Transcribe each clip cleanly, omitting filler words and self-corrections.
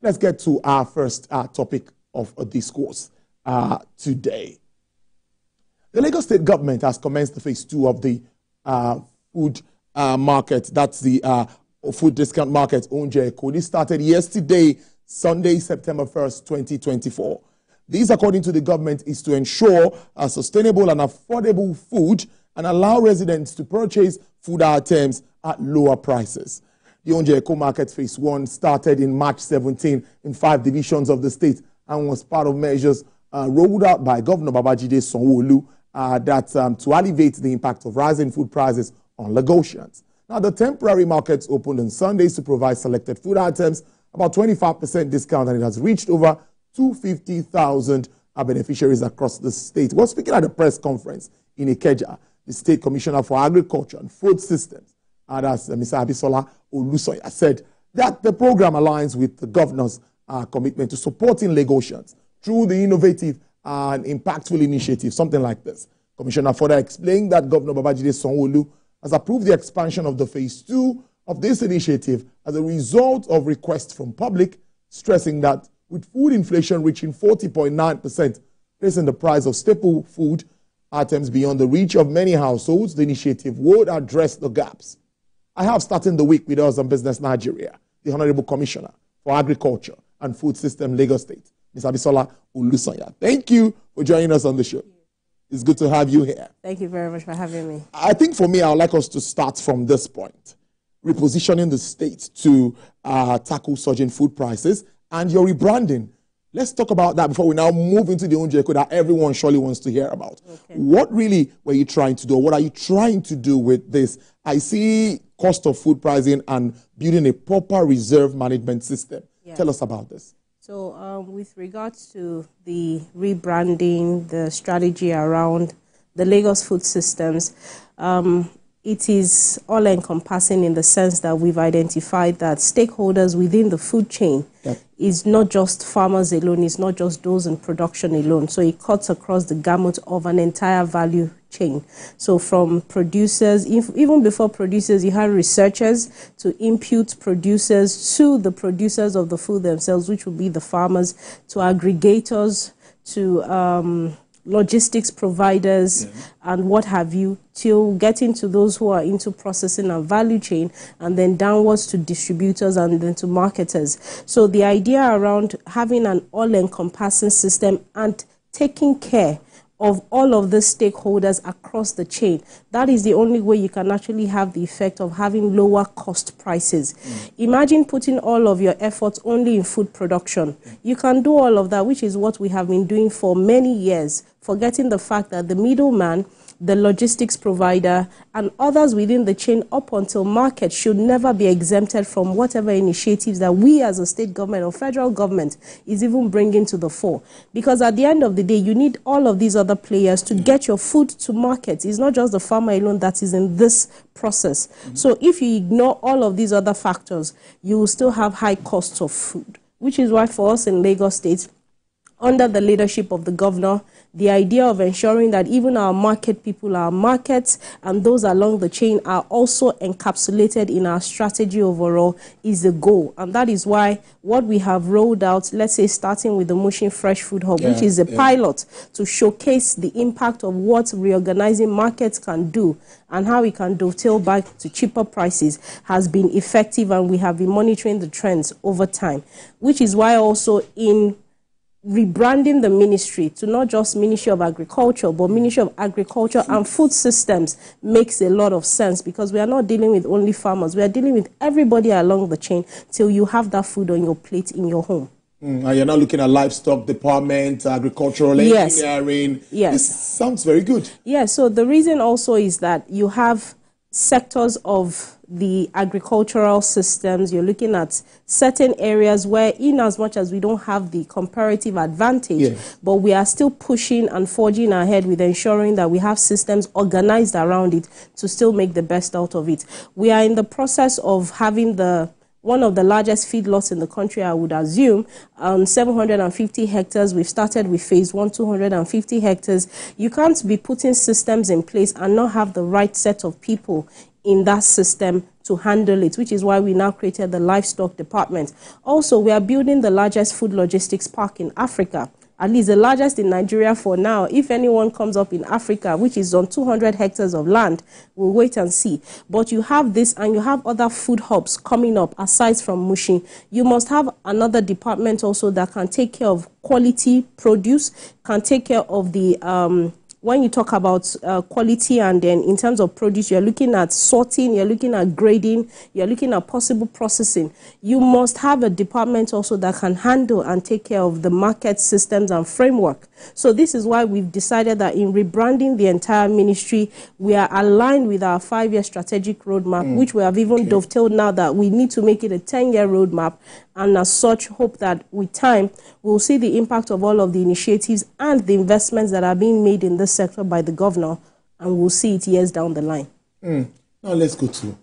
Let's get to our first topic of discourse today. The Lagos State government has commenced the phase 2 of the food market. That's the food discount market, Ounje Eko. This started yesterday, Sunday, September 1st, 2024. This, according to the government, is to ensure a sustainable and affordable food and allow residents to purchase food items at lower prices. The Ounje Eko market phase 1 started in March 17 in 5 divisions of the state and was part of measures rolled out by Governor Babajide Sanwo-Olu to alleviate the impact of rising food prices on Lagosians. Now, the temporary markets opened on Sundays to provide selected food items, about 25% discount, and it has reached over 250,000 beneficiaries across the state. Well, speaking at a press conference in Ikeja, the State Commissioner for Agriculture and Food Systems, that's Mr. Abisola Olusoya, said that the program aligns with the governor's commitment to supporting Lagosians through the innovative and impactful initiative, something like this. Commissioner further explained that Governor Babajide Sanwo-Olu has approved the expansion of the phase 2 of this initiative as a result of requests from public, stressing that with food inflation reaching 40.9%, placing the price of staple food items beyond the reach of many households, the initiative would address the gaps. I have, starting the week with us on Business Nigeria, the Honorable Commissioner for Agriculture and Food System, Lagos State, Ms. Abisola Olusoya. Thank you for joining us on the show. It's good to have you here. Thank you very much for having me. I think for me, I would like us to start from this point, repositioning the state to tackle surging food prices and your rebranding. Let's talk about that before we now move into the Ounje Eko that everyone surely wants to hear about. Okay. What really were you trying to do? What are you trying to do with this? I see cost of food pricing and building a proper reserve management system. Yeah. Tell us about this. So with regards to the rebranding, the strategy around the Lagos food systems, it is all-encompassing in the sense that we've identified that stakeholders within the food chain is not just farmers alone, it's not just those in production alone. So it cuts across the gamut of an entire value chain. So from producers, even before producers, you have researchers to input producers to the producers of the food themselves, which would be the farmers, to aggregators, to logistics providers, and what have you, till getting to those who are into processing and value chain, and then downwards to distributors and then to marketers. So the idea around having an all-encompassing system and taking care of all of the stakeholders across the chain, that is the only way you can actually have the effect of having lower cost prices. Imagine putting all of your efforts only in food production. You can do all of that, which is what we have been doing for many years, forgetting the fact that the middleman, the logistics provider, and others within the chain up until market should never be exempted from whatever initiatives that we as a state government or federal government is even bringing to the fore. Because at the end of the day, you need all of these other players to get your food to market. It's not just the farmer alone that is in this process. So if you ignore all of these other factors, you will still have high costs of food, which is why for us in Lagos State, under the leadership of the governor, the idea of ensuring that even our market people, our markets, and those along the chain are also encapsulated in our strategy overall is the goal. And that is why what we have rolled out, let's say starting with the Mushin Fresh Food Hub, which is a pilot to showcase the impact of what reorganizing markets can do and how we can dovetail back to cheaper prices, has been effective, and we have been monitoring the trends over time, which is why also in rebranding the ministry to not just Ministry of Agriculture, but Ministry of Agriculture and Food Systems makes a lot of sense, because we are not dealing with only farmers. We are dealing with everybody along the chain till you have that food on your plate in your home. And you're now looking at livestock department, agricultural engineering. Yes. This sounds very good. Yeah, so the reason also is that you have sectors of the agricultural systems. You're looking at certain areas where, in as much as we don't have the comparative advantage, but we are still pushing and forging ahead with ensuring that we have systems organized around it to still make the best out of it. We are in the process of having one of the largest feedlots in the country, I would assume, 750 hectares. We've started with phase 1, 250 hectares. You can't be putting systems in place and not have the right set of people in that system to handle it, which is why we now created the livestock department. Also, we are building the largest food logistics park in Africa, at least the largest in Nigeria for now. If anyone comes up in Africa, which is on 200 hectares of land, we'll wait and see. But you have this, and you have other food hubs coming up aside from Mushin. You must have another department also that can take care of quality produce, can take care of the when you talk about quality, and then in terms of produce, you're looking at sorting, you're looking at grading, you're looking at possible processing. You must have a department also that can handle and take care of the market systems and framework. So this is why we've decided that in rebranding the entire ministry, we are aligned with our 5-year strategic roadmap, which we have even dovetailed now that we need to make it a 10-year roadmap. And as such, hope that with time, we'll see the impact of all of the initiatives and the investments that are being made in this sector by the governor, and we'll see it years down the line. Now let's go to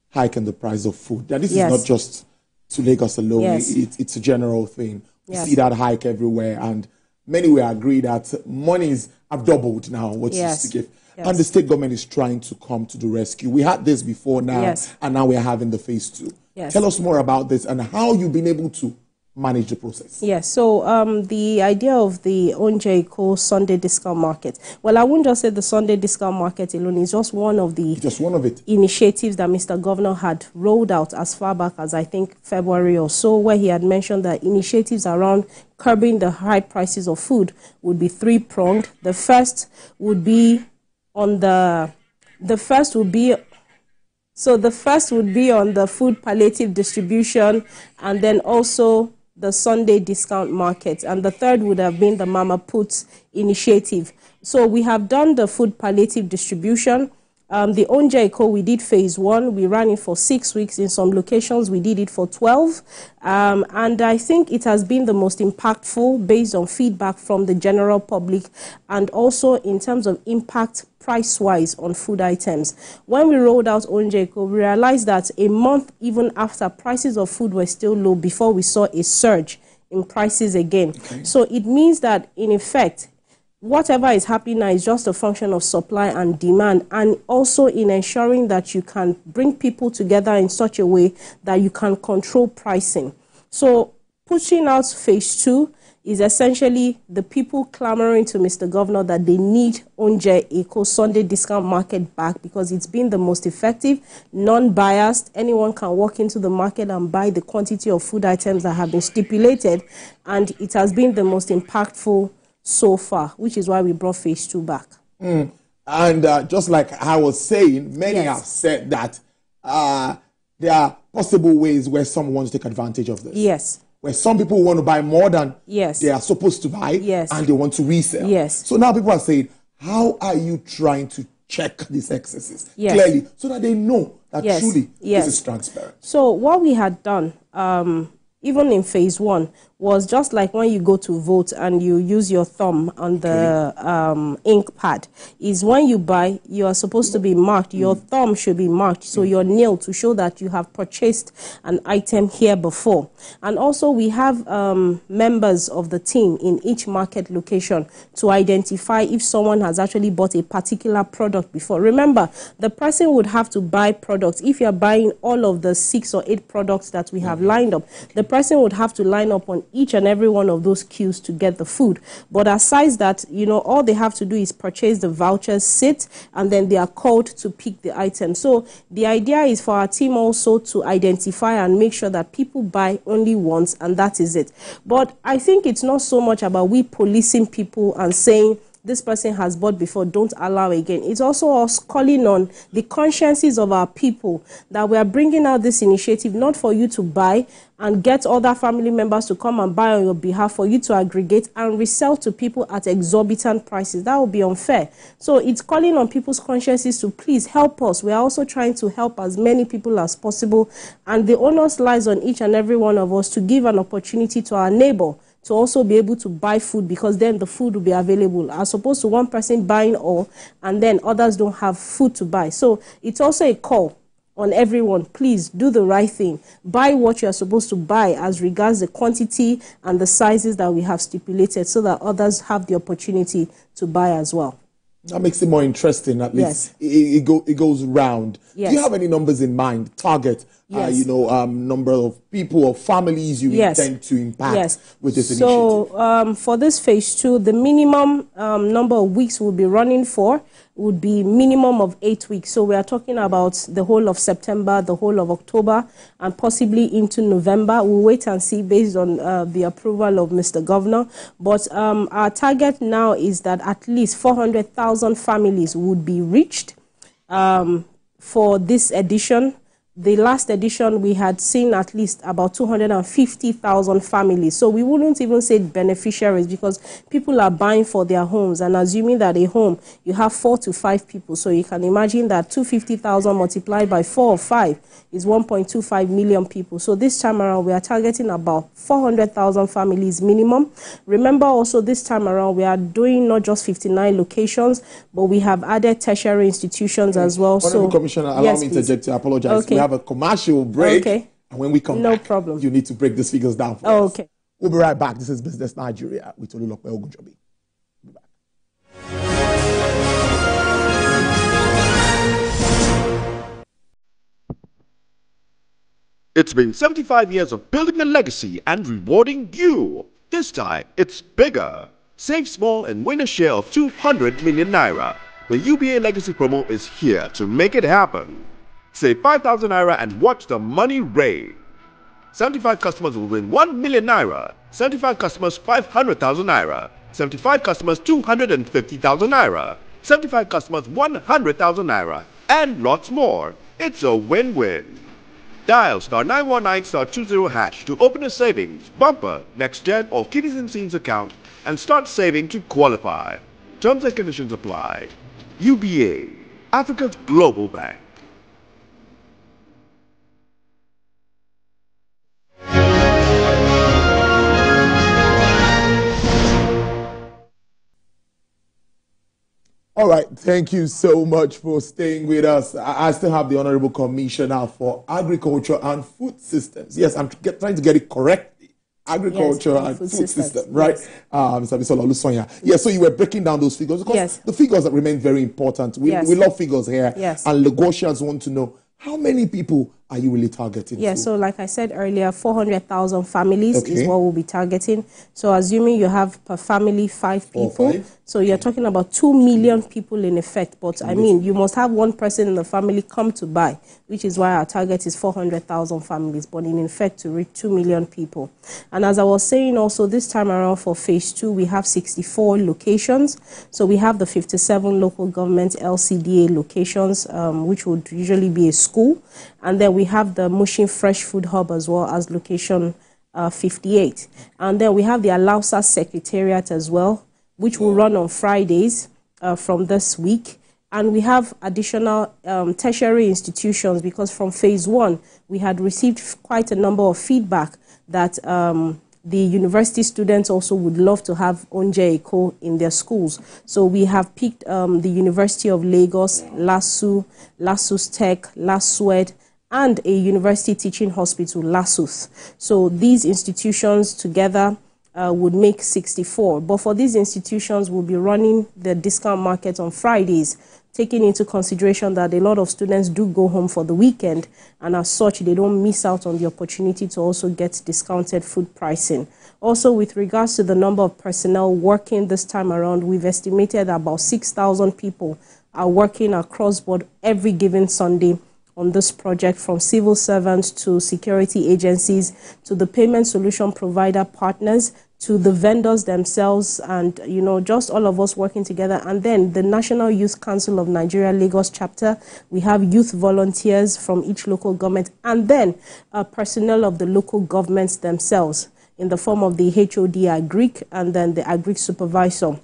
hiking the price of food. Now, this is not just to Lagos alone. It's a general thing. We see that hike everywhere, and many will agree that monies have doubled now, what you used to give. And the state government is trying to come to the rescue. We had this before now, and now we're having the phase 2. Tell us more about this and how you've been able to manage the process. Yes, so the idea of the Ounje Eko Sunday discount market. Well, I wouldn't just say the Sunday discount market alone. It's just one of the initiatives that Mr. Governor had rolled out as far back as I think February or so, where he had mentioned that initiatives around curbing the high prices of food would be 3-pronged. The first would be on the first would be on the food palliative distribution, and then also the Sunday discount market. And the third would have been the Mama Puts initiative. So we have done the food palliative distribution. The Ounje Eko, we did phase 1. We ran it for 6 weeks. In some locations, we did it for 12. And I think it has been the most impactful based on feedback from the general public, and also in terms of impact price-wise on food items. When we rolled out Ounje Eko, we realized that a month even after, prices of food were still low before we saw a surge in prices again. So it means that, in effect, whatever is happening now is just a function of supply and demand, and also in ensuring that you can bring people together in such a way that you can control pricing. So pushing out phase 2 is essentially the people clamoring to Mr. Governor that they need Ounje Eko Sunday discount market back, because it's been the most effective, non-biased. Anyone can walk into the market and buy the quantity of food items that have been stipulated, and it has been the most impactful so far, which is why we brought phase 2 back. And just like I was saying, many have said that there are possible ways where someone wants to take advantage of this. Where some people want to buy more than they are supposed to buy, and they want to resell. So now people are saying, how are you trying to check these excesses clearly so that they know that truly this is transparent? So what we had done, even in phase 1, was just like when you go to vote and you use your thumb on the ink pad, is when you buy, you are supposed to be marked. Your thumb should be marked, so your nail, to show that you have purchased an item here before. And also we have members of the team in each market location to identify if someone has actually bought a particular product before. Remember, the person would have to buy products. If you're buying all of the 6 or 8 products that we have lined up, the person would have to line up on each and every one of those queues to get the food. But aside that, you know, all they have to do is purchase the vouchers, sit, and then they are called to pick the item. So the idea is for our team also to identify and make sure that people buy only once, and that is it. But I think it's not so much about we policing people and saying, this person has bought before, don't allow again. It's also us calling on the consciences of our people that we are bringing out this initiative, not for you to buy and get other family members to come and buy on your behalf, for you to aggregate and resell to people at exorbitant prices. That would be unfair. So it's calling on people's consciences to please help us. We are also trying to help as many people as possible, and the onus lies on each and every one of us to give an opportunity to our neighbor to also be able to buy food, because then the food will be available, as opposed to one person buying all and then others don't have food to buy. So it's also a call on everyone, please do the right thing. Buy what you are supposed to buy as regards the quantity and the sizes that we have stipulated, so that others have the opportunity to buy as well. That makes it more interesting. At least it goes round. Yes. Do you have any numbers in mind? Target, yes. Number of people or families you intend to impact with this initiative? So for this phase 2, the minimum number of weeks we'll be running for would be minimum of 8 weeks. So we are talking about the whole of September, the whole of October, and possibly into November. We'll wait and see based on the approval of Mr. Governor. But our target now is that at least 400,000 families would be reached for this edition. The last edition, we had seen at least about 250,000 families. So we wouldn't even say beneficiaries because people are buying for their homes. And assuming that a home, you have 4 to 5 people. So you can imagine that 250,000 multiplied by 4 or 5 is 1.25 million people. So this time around, we are targeting about 400,000 families minimum. Remember also this time around, we are doing not just 59 locations, but we have added tertiary institutions as well. Honorable Commissioner, allow me to interject. I apologize. Okay. We have a commercial break. Okay. And when we come back, problem. You need to break these figures down for us. Okay. We'll be right back. This is Business Nigeria with Olulope Ogunjobi. We'll be back. It's been 75 years of building a legacy and rewarding you. This time, it's bigger. Save small and win a share of 200 million naira. The UBA Legacy Promo is here to make it happen. Save 5,000 naira and watch the money rain. 75 customers will win 1 million naira. 75 customers 500,000 naira. 75 customers 250,000 naira. 75 customers 100,000 naira. And lots more. It's a win-win. Dial *919*20# to open a savings, bumper, next gen or kiddies and teens account and start saving to qualify. Terms and conditions apply. UBA, Africa's global bank. All right, thank you so much for staying with us. I still have the Honorable Commissioner for Agriculture and Food Systems. Yes, I'm trying to get it correctly. Agriculture and Food System, right? Yes. Mr. Bisola Olusonya. Yes, so you were breaking down those figures because the figures that remain very important. We love figures here. Yes. And Lagosians want to know, how many people are you really targeting? Yeah, so like I said earlier, 400,000 families is what we'll be targeting. So assuming you have per family 5 people, so you're talking about 2 million people in effect. But I mean, you must have one person in the family come to buy, which is why our target is 400,000 families, but in effect to reach 2 million people. And as I was saying also, this time around for phase 2, we have 64 locations. So we have the 57 local government LCDA locations, which would usually be a school. And then we have the Mushin Fresh Food Hub as well as location 58. And then we have the Alausa Secretariat as well, which will run on Fridays from this week. And we have additional tertiary institutions because from phase 1, we had received quite a number of feedback that the university students also would love to have Ounje Eko in their schools. So we have picked the University of Lagos, LASU, LASUS Tech, LASUED, and a university teaching hospital, LASUS. So these institutions together would make 64. But for these institutions, we'll be running the discount market on Fridays, taking into consideration that a lot of students do go home for the weekend, and as such, they don't miss out on the opportunity to also get discounted food pricing. Also, with regards to the number of personnel working this time around, we've estimated about 6,000 people are working across board every given Sunday on this project, from civil servants to security agencies to the payment solution provider partners to the vendors themselves, and just all of us working together. And then the National Youth Council of Nigeria Lagos chapter, we have youth volunteers from each local government, and then personnel of the local governments themselves in the form of the HOD Agric and then the Agric supervisor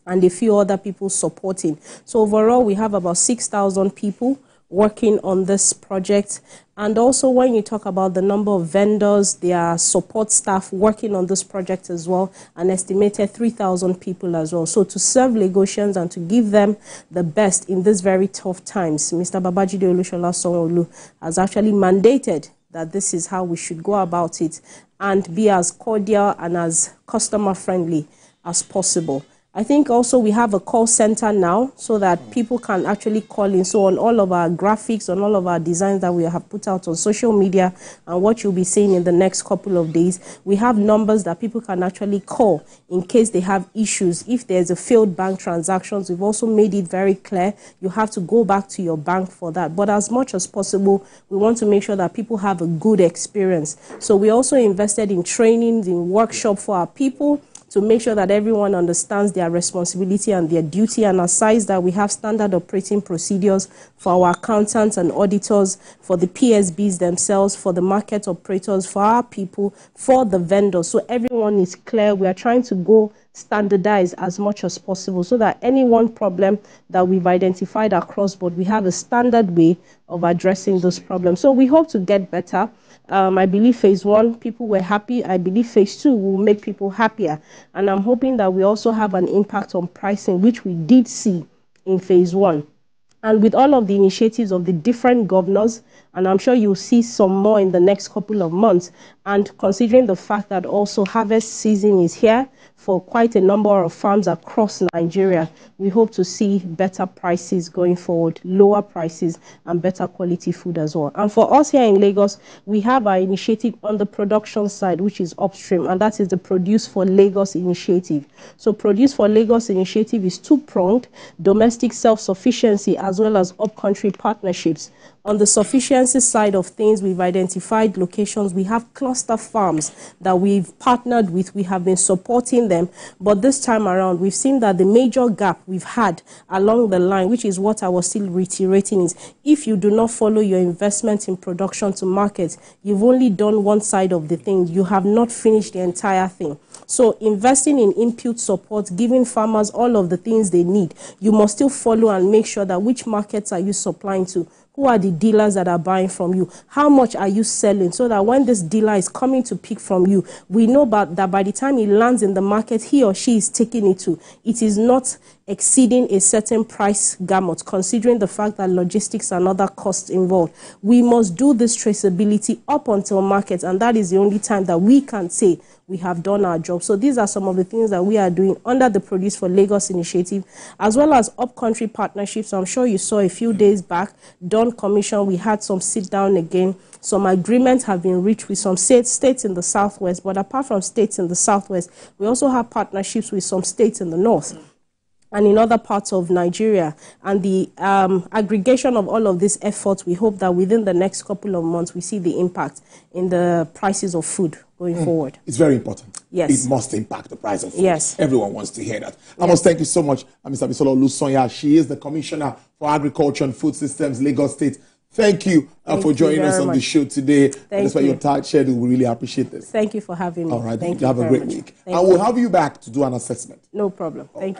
and a few other people supporting. So overall, we have about 6,000 people working on this project. And also when you talk about the number of vendors, their support staff working on this project as well, an estimated 3,000 people as well. So to serve Lagosians and to give them the best in these very tough times, Mr. Babajide Olushola Sanwo-Olu has actually mandated that this is how we should go about it and be as cordial and as customer friendly as possible. I think also we have a call center now so that people can actually call in. So on all of our graphics, on all of our designs that we have put out on social media and what you'll be seeing in the next couple of days, we have numbers that people can actually call in case they have issues. If there's a failed bank transactions, we've also made it very clear you have to go back to your bank for that. But as much as possible, we want to make sure that people have a good experience. So we also invested in trainings, in workshop for our people, to make sure that everyone understands their responsibility and their duty. And aside that, we have standard operating procedures for our accountants and auditors, for the PSBs themselves, for the market operators, for our people, for the vendors. So everyone is clear. We are trying to go standardize as much as possible so that any one problem that we've identified across board, we have a standard way of addressing those problems. So we hope to get better. I believe phase 1, people were happy. I believe phase 2 will make people happier. And I'm hoping that we also have an impact on pricing, which we did see in phase 1. And with all of the initiatives of the different governors, and I'm sure you'll see some more in the next couple of months, and considering the fact that also harvest season is here for quite a number of farms across Nigeria, we hope to see better prices going forward, lower prices and better quality food as well. And for us here in Lagos, we have our initiative on the production side, which is upstream, and that is the Produce for Lagos initiative. So Produce for Lagos initiative is two-pronged: domestic self-sufficiency as well as up-country partnerships. On the sufficiency side of things, we've identified locations. We have cluster farms that we've partnered with. We have been supporting them. But this time around, we've seen that the major gap we've had along the line, which is what I was still reiterating, is if you do not follow your investment in production to market, you've only done one side of the thing. You have not finished the entire thing. So investing in input support, giving farmers all of the things they need, you must still follow and make sure that which markets are you supplying to? Who are the dealers that are buying from you? How much are you selling? So that when this dealer is coming to pick from you, we know that by the time he lands in the market, he or she is taking it to, it is not exceeding a certain price gamut, considering the fact that logistics and other costs involved. We must do this traceability up until market, and that is the only time that we can say we have done our job. So these are some of the things that we are doing under the Produce for Lagos initiative, as well as up-country partnerships. I'm sure you saw a few days back, Dawn Commission, we had some sit-down again. Some agreements have been reached with some states in the southwest, but apart from states in the southwest, we also have partnerships with some states in the north and in other parts of Nigeria. And the aggregation of all of these efforts, we hope that within the next couple of months, we see the impact in the prices of food going forward. It's very important. Yes. It must impact the price of food. Yes. Everyone wants to hear that. I must thank you so much, Mr. Bisolo Lusonya. She is the Commissioner for Agriculture and Food Systems, Lagos State. Thank you for joining us on the show today. Despite your tight schedule, we really appreciate this. Thank you for having me. All right. Thank you. Have a great week. And we'll have you back to do an assessment. No problem. Thank you.